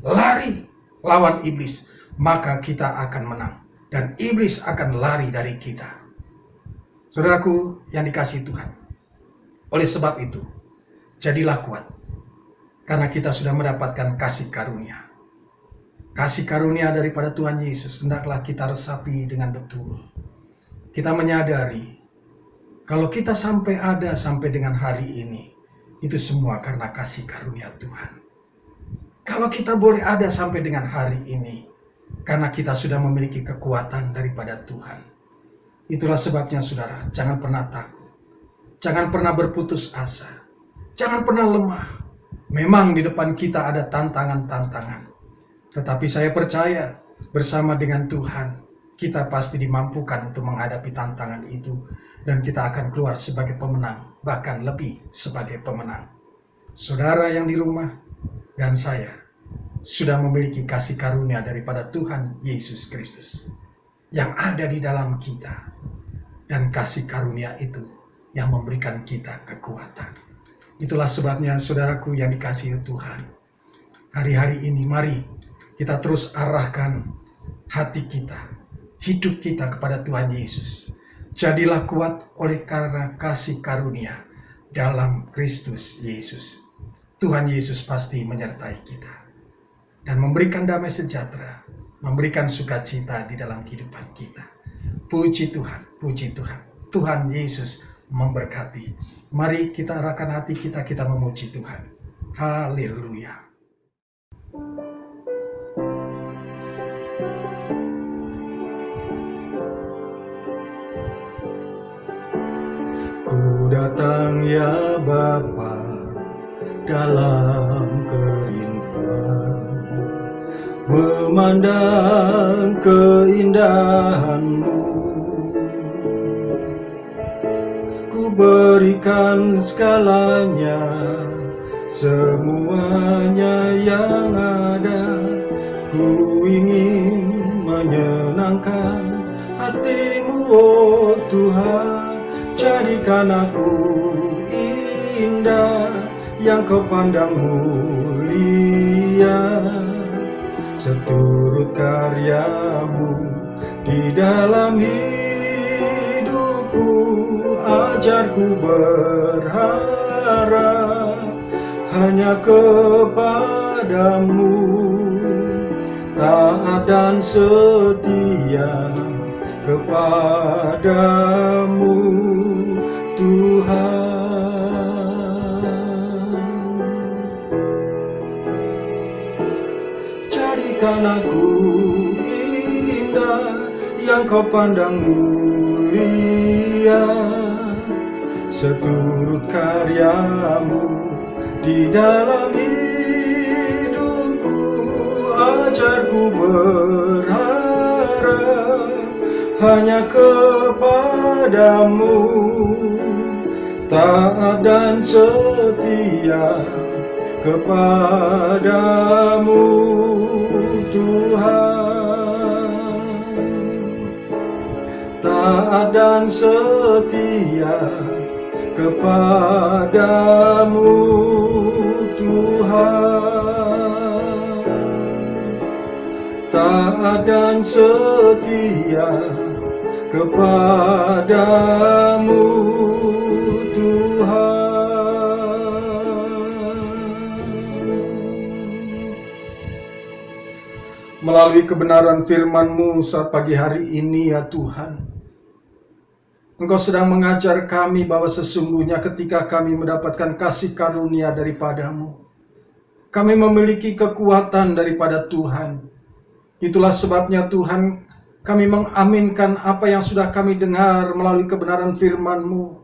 Lari lawan iblis, maka kita akan menang. Dan iblis akan lari dari kita. Saudaraku yang dikasihi Tuhan. Oleh sebab itu, jadilah kuat. Karena kita sudah mendapatkan kasih karunia. Kasih karunia daripada Tuhan Yesus, hendaklah kita resapi dengan betul. Kita menyadari, kalau kita sampai dengan hari ini, itu semua karena kasih karunia Tuhan. Kalau kita boleh ada sampai dengan hari ini, karena kita sudah memiliki kekuatan daripada Tuhan. Itulah sebabnya, saudara, jangan pernah takut. Jangan pernah berputus asa. Jangan pernah lemah. Memang di depan kita ada tantangan-tantangan. Tetapi saya percaya bersama dengan Tuhan, kita pasti dimampukan untuk menghadapi tantangan itu. Dan kita akan keluar sebagai pemenang, bahkan lebih sebagai pemenang. Saudara yang di rumah dan saya sudah memiliki kasih karunia daripada Tuhan Yesus Kristus yang ada di dalam kita. Dan kasih karunia itu yang memberikan kita kekuatan. Itulah sebabnya, saudaraku yang dikasihi Tuhan, hari-hari ini mari kita terus arahkan hati kita hidup kita kepada Tuhan Yesus. Jadilah kuat oleh karena kasih karunia dalam Kristus Yesus. Tuhan Yesus pasti menyertai kita dan memberikan damai sejahtera, memberikan sukacita di dalam kehidupan kita. Puji Tuhan, puji Tuhan. Tuhan Yesus memberkati. Mari kita arahkan hati kita, kita memuji Tuhan. Haleluya. Ku datang ya Bapa dalam kerinduan, memandang keindahan-Mu. Ku berikan segalanya, semuanya yang ada. Ku ingin menyenangkan hati-Mu, oh Tuhan. Jadikan aku indah yang Kau pandang mulia, seturut karya-Mu di dalam hidupku. Ajarku berharap hanya kepada-Mu, taat dan setia kepada-Mu, Tuhan. Jadikan aku indah yang Kau pandang mulia, seturut karya-Mu di dalam hidupku. Ajarku berharap hanya kepada-Mu, taat dan setia kepada-Mu, Tuhan. Taat dan setia kepada-Mu, Tuhan. Taat dan setia kepada-Mu, Tuhan. Melalui kebenaran firman-Mu saat pagi hari ini ya Tuhan, Engkau sedang mengajar kami bahwa sesungguhnya ketika kami mendapatkan kasih karunia daripada-Mu, kami memiliki kekuatan daripada Tuhan. Itulah sebabnya Tuhan, kami mengaminkan apa yang sudah kami dengar melalui kebenaran firman-Mu,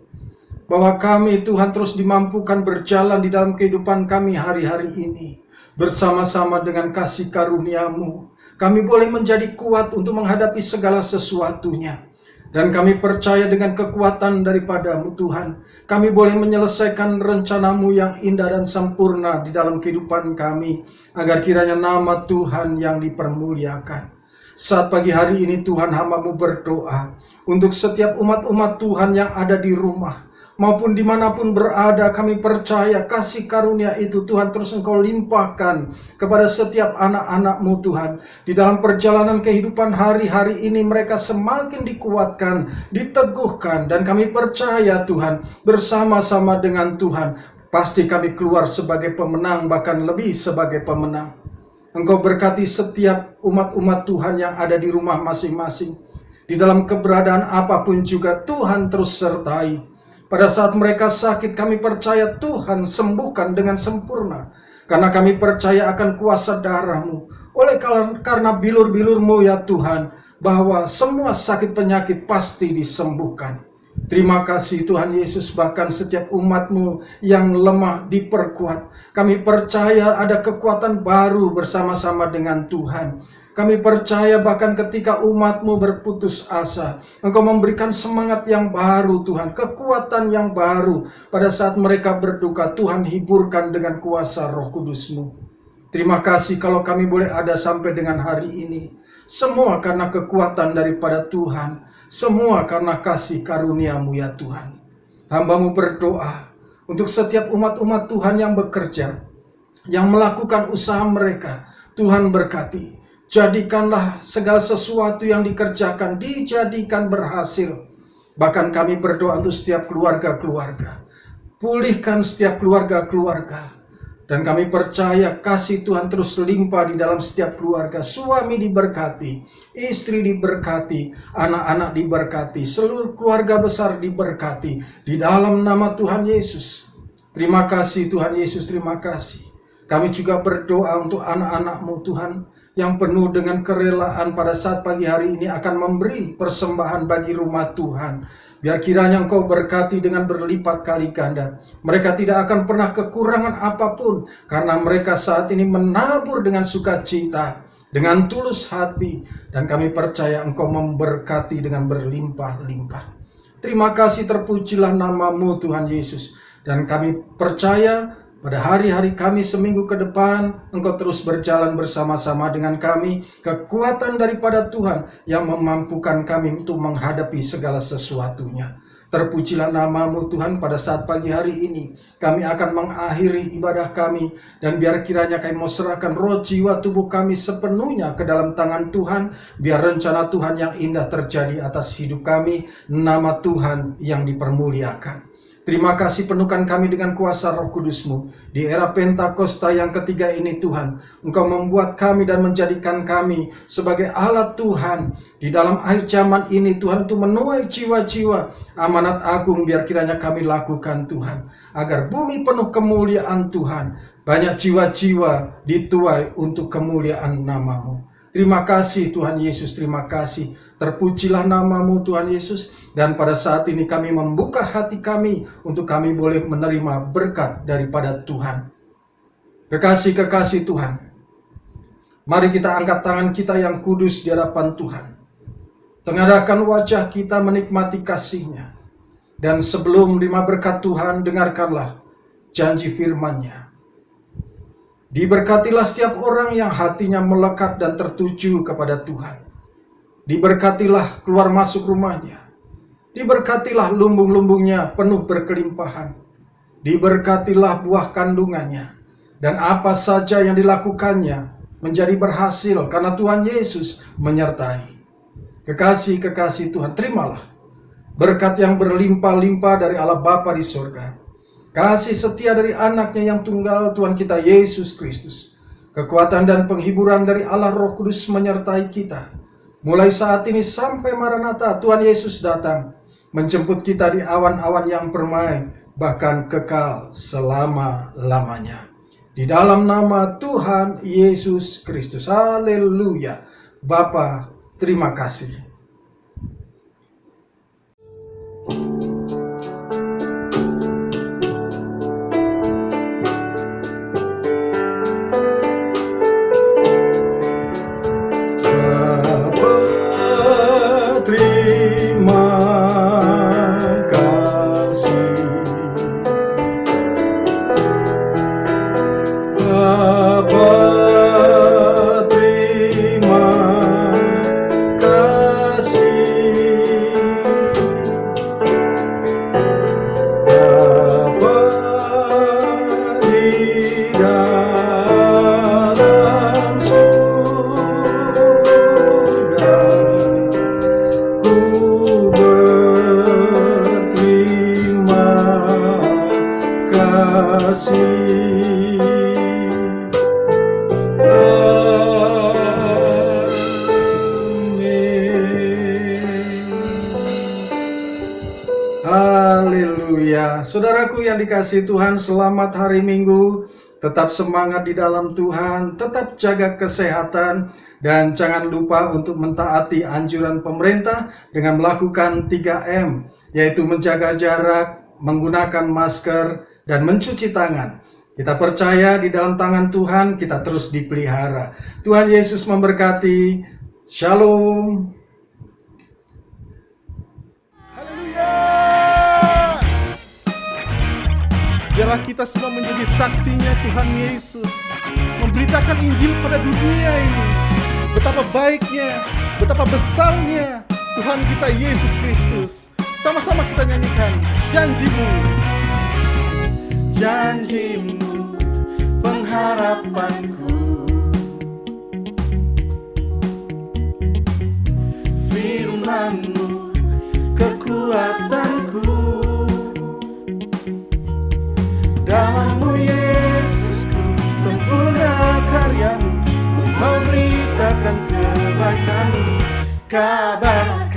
bahwa kami Tuhan terus dimampukan berjalan di dalam kehidupan kami hari-hari ini. Bersama-sama dengan kasih karunia-Mu, kami boleh menjadi kuat untuk menghadapi segala sesuatunya. Dan kami percaya dengan kekuatan daripada-Mu Tuhan, kami boleh menyelesaikan rencana-Mu yang indah dan sempurna di dalam kehidupan kami, agar kiranya nama Tuhan yang dipermuliakan. Saat pagi hari ini Tuhan, hamba-Mu berdoa untuk setiap umat-umat Tuhan yang ada di rumah maupun dimanapun berada. Kami percaya kasih karunia itu Tuhan terus Engkau limpahkan kepada setiap anak-anak-Mu Tuhan. Di dalam perjalanan kehidupan hari-hari ini mereka semakin dikuatkan, diteguhkan, dan kami percaya Tuhan, bersama-sama dengan Tuhan pasti kami keluar sebagai pemenang, bahkan lebih sebagai pemenang. Engkau berkati setiap umat-umat Tuhan yang ada di rumah masing-masing. Di dalam keberadaan apapun juga Tuhan terus sertai. Pada saat mereka sakit, kami percaya Tuhan sembuhkan dengan sempurna. Karena kami percaya akan kuasa darah-Mu. Oleh karena bilur-bilur-Mu ya Tuhan, bahwa semua sakit penyakit pasti disembuhkan. Terima kasih Tuhan Yesus, bahkan setiap umat-Mu yang lemah diperkuat. Kami percaya ada kekuatan baru bersama-sama dengan Tuhan. Kami percaya bahkan ketika umat-Mu berputus asa, Engkau memberikan semangat yang baru Tuhan, kekuatan yang baru. Pada saat mereka berduka, Tuhan hiburkan dengan kuasa Roh Kudus-Mu. Terima kasih kalau kami boleh ada sampai dengan hari ini. Semua karena kekuatan daripada Tuhan, semua karena kasih karunia-Mu ya Tuhan. Hamba-Mu berdoa untuk setiap umat-umat Tuhan yang bekerja, yang melakukan usaha mereka. Tuhan berkati. Jadikanlah segala sesuatu yang dikerjakan, dijadikan berhasil. Bahkan kami berdoa untuk setiap keluarga-keluarga. Pulihkan setiap keluarga-keluarga. Dan kami percaya kasih Tuhan terus limpah di dalam setiap keluarga. Suami diberkati, istri diberkati, anak-anak diberkati, seluruh keluarga besar diberkati. Di dalam nama Tuhan Yesus. Terima kasih Tuhan Yesus, terima kasih. Kami juga berdoa untuk anak-anak-Mu Tuhan, yang penuh dengan kerelaan pada saat pagi hari ini akan memberi persembahan bagi rumah Tuhan. Biar kiranya Engkau berkati dengan berlipat kali ganda. Mereka tidak akan pernah kekurangan apapun, karena mereka saat ini menabur dengan sukacita, dengan tulus hati. Dan kami percaya Engkau memberkati dengan berlimpah-limpah. Terima kasih, terpujilah nama-Mu Tuhan Yesus. Dan kami percaya pada hari-hari kami seminggu ke depan, Engkau terus berjalan bersama-sama dengan kami. Kekuatan daripada Tuhan yang memampukan kami untuk menghadapi segala sesuatunya. Terpujilah nama-Mu Tuhan pada saat pagi hari ini. Kami akan mengakhiri ibadah kami. Dan biar kiranya kami mau serahkan roh, jiwa, tubuh kami sepenuhnya ke dalam tangan Tuhan. Biar rencana Tuhan yang indah terjadi atas hidup kami. Nama Tuhan yang dipermuliakan. Terima kasih, penuhkan kami dengan kuasa Roh Kudus-Mu. Di era Pentakosta yang ketiga ini Tuhan, Engkau membuat kami dan menjadikan kami sebagai alat Tuhan. Di dalam akhir zaman ini Tuhan, untuk menuai jiwa-jiwa. Amanat agung biar kiranya kami lakukan Tuhan. Agar bumi penuh kemuliaan Tuhan. Banyak jiwa-jiwa dituai untuk kemuliaan nama-Mu. Terima kasih Tuhan Yesus, terima kasih. Terpujilah nama-Mu Tuhan Yesus. Dan pada saat ini kami membuka hati kami untuk kami boleh menerima berkat daripada Tuhan. Kekasih-kekasih Tuhan, mari kita angkat tangan kita yang kudus di hadapan Tuhan. Tengadahkan wajah kita menikmati kasih-Nya. Dan sebelum menerima berkat Tuhan, dengarkanlah janji firman-Nya. Diberkatilah setiap orang yang hatinya melekat dan tertuju kepada Tuhan. Diberkatilah keluar masuk rumahnya. Diberkatilah lumbung-lumbungnya penuh berkelimpahan. Diberkatilah buah kandungannya. Dan apa saja yang dilakukannya menjadi berhasil karena Tuhan Yesus menyertai. Kekasih-kekasih Tuhan, terimalah berkat yang berlimpah-limpah dari Allah Bapa di surga. Kasih setia dari anaknya yang tunggal Tuhan kita Yesus Kristus. Kekuatan dan penghiburan dari Allah Roh Kudus menyertai kita. Mulai saat ini sampai Maranatha Tuhan Yesus datang. Menjemput kita di awan-awan yang permai. Bahkan kekal selama-lamanya. Di dalam nama Tuhan Yesus Kristus. Haleluya. Bapa, terima kasih. Haleluya. Saudaraku yang dikasihi Tuhan, selamat hari Minggu. Tetap semangat di dalam Tuhan, tetap jaga kesehatan, dan jangan lupa untuk mentaati anjuran pemerintah dengan melakukan 3M, yaitu menjaga jarak, menggunakan masker, dan mencuci tangan. Kita percaya di dalam tangan Tuhan kita terus dipelihara. Tuhan Yesus memberkati. Shalom. Biarlah kita semua menjadi saksinya Tuhan Yesus, memberitakan Injil pada dunia ini. Betapa baiknya, betapa besarnya Tuhan kita Yesus Kristus. Sama-sama kita nyanyikan janji-Mu. Janji-Mu, pengharapanku. sampaikan kabar